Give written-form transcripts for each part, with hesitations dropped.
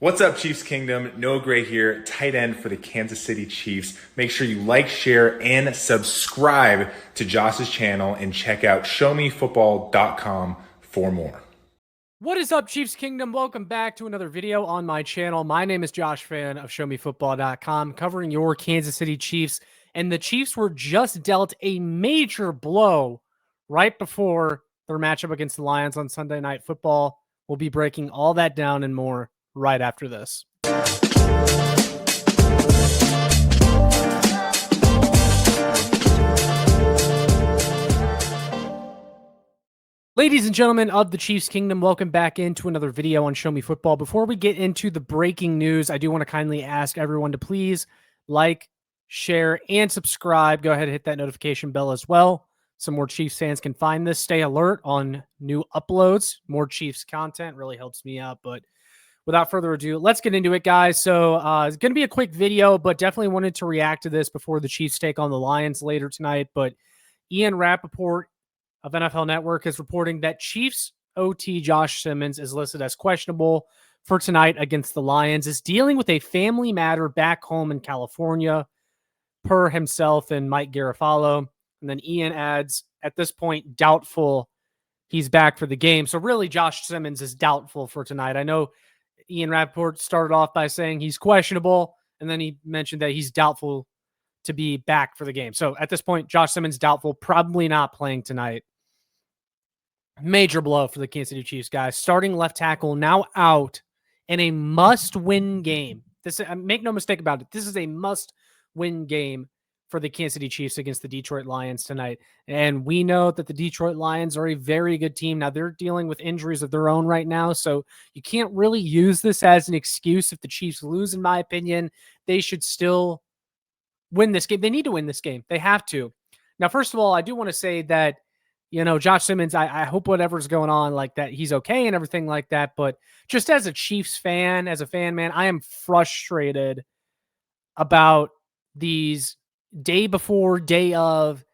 What's up, Chiefs Kingdom? Noah Gray here, tight end for the Kansas City Chiefs. Make sure you like, share, and subscribe to Josh's channel and check out showmefootball.com for more. What is up, Chiefs Kingdom? Welcome back to another video on my channel. My name is Josh Fan of showmefootball.com, covering your Kansas City Chiefs. And the Chiefs were just dealt a major blow right before their matchup against the Lions on Sunday Night Football. We'll be breaking all that down and more right after this. Ladies and gentlemen of the Chiefs Kingdom, welcome back into another video on Show Me Football. Before we get into the breaking news, I do want to kindly ask everyone to please like, share, and subscribe. Go ahead and hit that notification bell as well, so more Chiefs fans can find this. Stay alert on new uploads. More Chiefs content really helps me out. But without further ado, let's get into it, guys. So it's going to be a quick video, but definitely wanted to react to this before the Chiefs take on the Lions later tonight. But Ian Rappaport of NFL Network is reporting that Chiefs OT Josh Simmons is listed as questionable for tonight against the Lions, is dealing with a family matter back home in California, per himself and Mike Garafolo. And then Ian adds, at this point, doubtful he's back for the game. So really, Josh Simmons is doubtful for tonight. I know Ian Rappaport started off by saying he's questionable, and then he mentioned that he's doubtful to be back for the game. So at this point, Josh Simmons doubtful, probably not playing tonight. Major blow for the Kansas City Chiefs, guys. Starting left tackle now out in a must-win game. This, make no mistake about it, this is a must-win game for the Kansas City Chiefs against the Detroit Lions tonight. And we know that the Detroit Lions are a very good team. Now, they're dealing with injuries of their own right now, so you can't really use this as an excuse if the Chiefs lose, in my opinion. They should still win this game. They need to win this game. They have to. Now, first of all, I do want to say that, you know, Josh Simmons, I hope whatever's going on like that, he's okay and everything like that. But just as a Chiefs fan, as a fan, man, I am frustrated about these day before, day of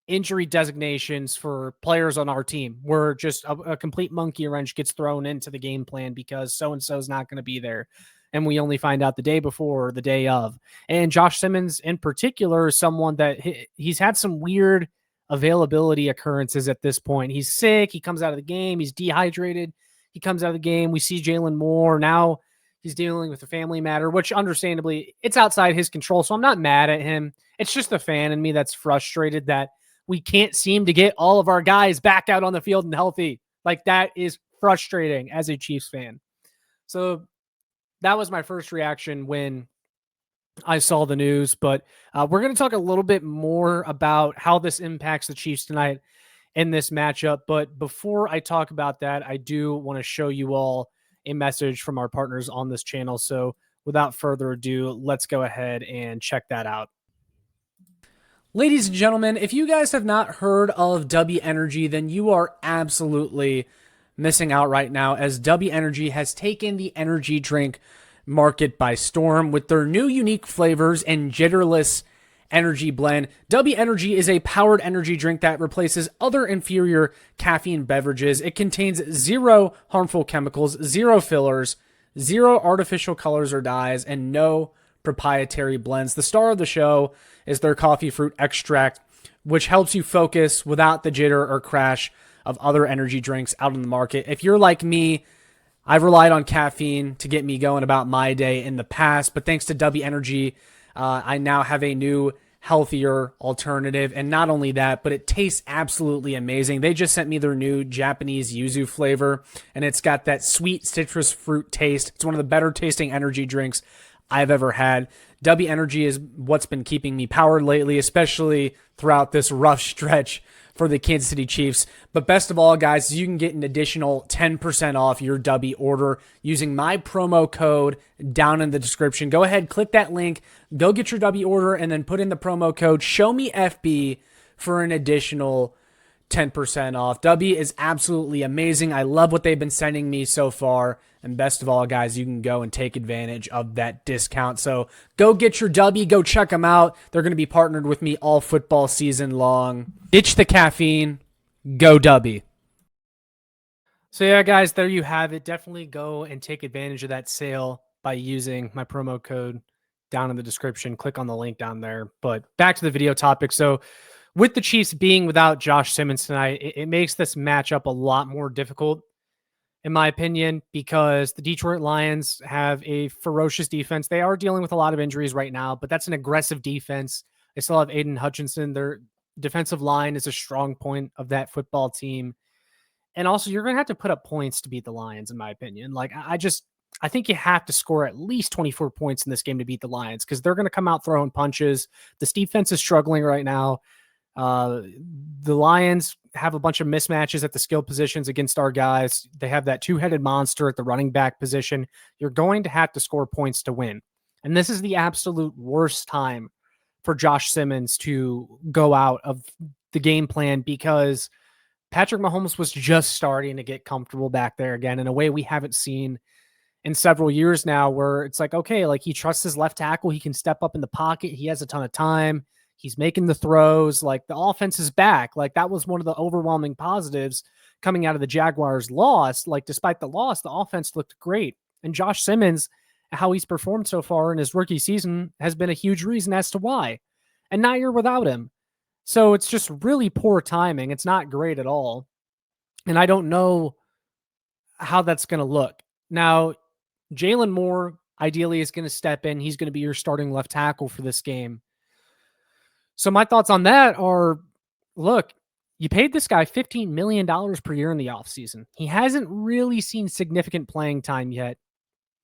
injury designations for players on our team, where just a complete monkey wrench gets thrown into the game plan because so-and-so is not going to be there. And we only find out the day before or the day of. And Josh Simmons in particular is someone that he's had some weird availability occurrences at this point. He's sick. He comes out of the game. He's dehydrated. He comes out of the game. We see Jalen Moore. Now he's dealing with a family matter, which understandably it's outside his control. So I'm not mad at him. It's just the fan in me that's frustrated that we can't seem to get all of our guys back out on the field and healthy. Like, that is frustrating as a Chiefs fan. So that was my first reaction when I saw the news, but we're going to talk a little bit more about how this impacts the Chiefs tonight in this matchup. But before I talk about that, I do want to show you all a message from our partners on this channel. So without further ado, let's go ahead and check that out. Ladies and gentlemen, if you guys have not heard of W Energy, then you are absolutely missing out right now, as W Energy has taken the energy drink market by storm with their new unique flavors and jitterless energy blend. W Energy is a powered energy drink that replaces other inferior caffeine beverages. It contains zero harmful chemicals, zero fillers, zero artificial colors or dyes, and no proprietary blends. The star of the show is their coffee fruit extract, which helps you focus without the jitter or crash of other energy drinks out in the market. If you're like me, I've relied on caffeine to get me going about my day in the past, but thanks to W Energy, I now have a new, healthier alternative. And not only that, but it tastes absolutely amazing. They just sent me their new Japanese yuzu flavor, and it's got that sweet citrus fruit taste. It's one of the better tasting energy drinks I've ever had. W Energy is what's been keeping me powered lately, especially throughout this rough stretch for the Kansas City Chiefs. But best of all, guys, you can get an additional 10% off your W order using my promo code down in the description. Go ahead, click that link, go get your W order, and then put in the promo code SHOWMEFB for an additional 10% off. W is absolutely amazing. I love what they've been sending me so far. And best of all, guys, you can go and take advantage of that discount. So go get your W. Go check them out. They're going to be partnered with me all football season long. Ditch the caffeine. Go W. So yeah, guys, there you have it. Definitely go and take advantage of that sale by using my promo code down in the description. Click on the link down there. But back to the video topic. So with the Chiefs being without Josh Simmons tonight, it makes this matchup a lot more difficult, in my opinion, because the Detroit Lions have a ferocious defense. They are dealing with a lot of injuries right now, but that's an aggressive defense. They still have Aiden Hutchinson. Their defensive line is a strong point of that football team. And also, you're going to have to put up points to beat the Lions, in my opinion. Like, I think you have to score at least 24 points in this game to beat the Lions because they're going to come out throwing punches. This defense is struggling right now. The Lions have a bunch of mismatches at the skill positions against our guys. They have that two-headed monster at the running back position. You're going to have to score points to win. And this is the absolute worst time for Josh Simmons to go out of the game plan because Patrick Mahomes was just starting to get comfortable back there again in a way we haven't seen in several years now, where it's like, okay, like he trusts his left tackle. He can step up in the pocket. He has a ton of time. He's making the throws. Like the offense is back. Like that was one of the overwhelming positives coming out of the Jaguars' loss. Like despite the loss, the offense looked great. And Josh Simmons, how he's performed so far in his rookie season has been a huge reason as to why. And now you're without him. So it's just really poor timing. It's not great at all. And I don't know how that's going to look. Now, Jalen Moore ideally is going to step in. He's going to be your starting left tackle for this game. So my thoughts on that are, look, you paid this guy $15 million per year in the offseason. He hasn't really seen significant playing time yet.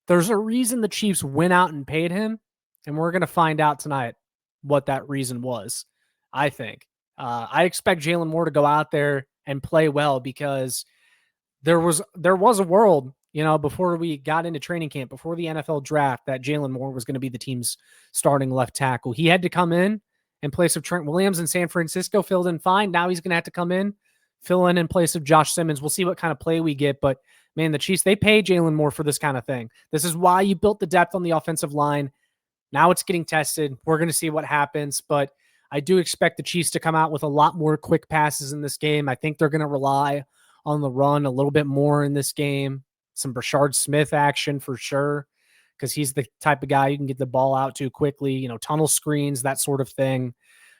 There's a reason the Chiefs went out and paid him, and we're going to find out tonight what that reason was, I think. I expect Jalen Moore to go out there and play well because there was a world, before we got into training camp, before the NFL draft, that Jalen Moore was going to be the team's starting left tackle. He had to come in place of Trent Williams in San Francisco, filled in fine. Now he's going to have to come in, fill in place of Josh Simmons. We'll see what kind of play we get, but man, the Chiefs, they pay Jalen Moore for this kind of thing. This is why you built the depth on the offensive line. Now it's getting tested. We're going to see what happens, but I do expect the Chiefs to come out with a lot more quick passes in this game. I think they're going to rely on the run a little bit more in this game. Some Brashard Smith action for sure, because he's the type of guy you can get the ball out to quickly, tunnel screens, that sort of thing.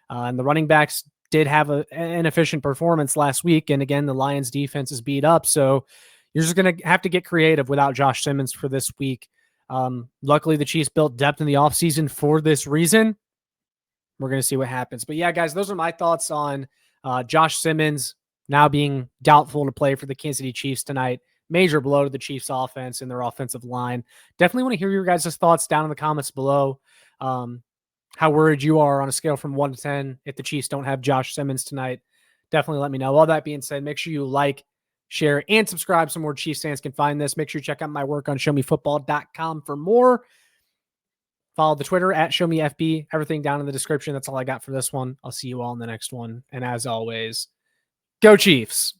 And the running backs did have an efficient performance last week. And again, the Lions defense is beat up. So you're just going to have to get creative without Josh Simmons for this week. Luckily, the Chiefs built depth in the offseason for this reason. We're going to see what happens. But yeah, guys, those are my thoughts on Josh Simmons now being doubtful to play for the Kansas City Chiefs tonight. Major blow to the Chiefs offense and their offensive line. Definitely want to hear your guys' thoughts down in the comments below. How worried you are on a scale from 1 to 10 if the Chiefs don't have Josh Simmons tonight. Definitely let me know. All that being said, make sure you like, share, and subscribe so more Chiefs fans can find this. Make sure you check out my work on showmefootball.com for more. Follow the Twitter at ShowMeFB. Everything down in the description. That's all I got for this one. I'll see you all in the next one. And as always, go Chiefs.